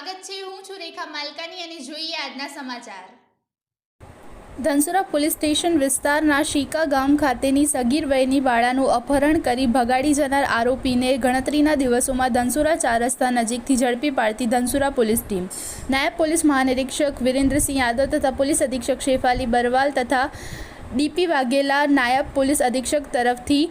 સ્વાગત છે। હું છું રેખા માલકાની અને જોઈએ આજના સમાચાર। ધનસુરા પોલીસ સ્ટેશન વિસ્તારના શીકા ગામ ખાતેની સગીર વયની બાળાનું અપહરણ કરી ભગાડી જનાર આરોપીને ગણતરીના દિવસોમાં ધનસુરા 4 રસ્તા નજીકથી ઝડપી પાડતી ધનસુરા પોલીસ ટીમ, નાયબ પોલીસ મહાનિરીક્ષક વિરેન્દ્રસિંહ યાદવ તથા પોલીસ અધિક્ષક શેફાલી બરવાલ તથા ડીપી વાઘેલા નાયબ પોલીસ અધિક્ષક તરફથી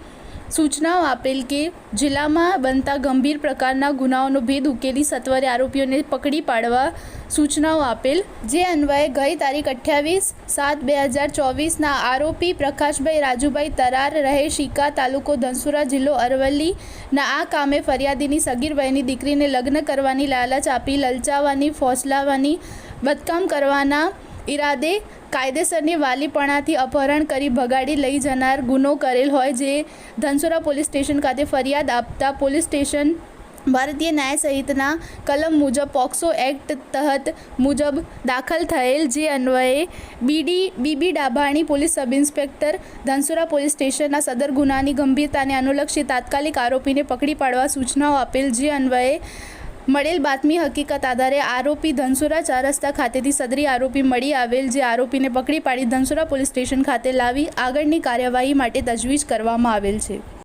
સૂચનાઓ આપેલ કે જિલ્લામાં બનતા ગંભીર પ્રકારના ગુનાઓનો ભેદ ઉકેલી સત્વરે આરોપીઓને પકડી પાડવા સૂચનાઓ આપેલ, જે અન્વયે ગઈ તારીખ 28/7/2024ના આરોપી પ્રકાશભાઈ રાજુભાઈ તરાર રહે શીકા, તાલુકો ધનસુરા, જિલ્લો અરવલ્લીના આ કામે ફરિયાદીની સગીર વયની દીકરીને લગ્ન કરવાની લાલચ આપી લલચાવવાની, ફોસલાવવાની, બદકામ કરવાના ઈરાદે કાયદેસરની વાલીપણાથી અપહરણ કરી ભગાડી લઈ જનાર ગુનો કરેલ હોય, જે ધનસુરા પોલીસ સ્ટેશન ખાતે ફરિયાદ આપતા પોલીસ સ્ટેશન ભારતીય ન્યાય સહિતના કલમ મુજબ પોક્સો એક્ટ તહત મુજબ દાખલ થયેલ, જે અન્વયે B B Dabhani police sub inspector Dhansura police સ્ટેશનના સદર ગુનાની ગંભીરતાને અનુલક્ષી તાત્કાલિક આરોપીને પકડી પાડવા સૂચનાઓ આપેલ, જે અન્વયે મળેલ બાતમી હકીકત આધારે આરોપી ધનસુરા 4 રસ્તા ખાતેથી સદરી આરોપી મળી આવેલ, જે આરોપીને પકડી પાડી ધનસુરા પોલીસ સ્ટેશન ખાતે લાવી આગળની કાર્યવાહી માટે તજવીજ કરવામાં આવેલ છે।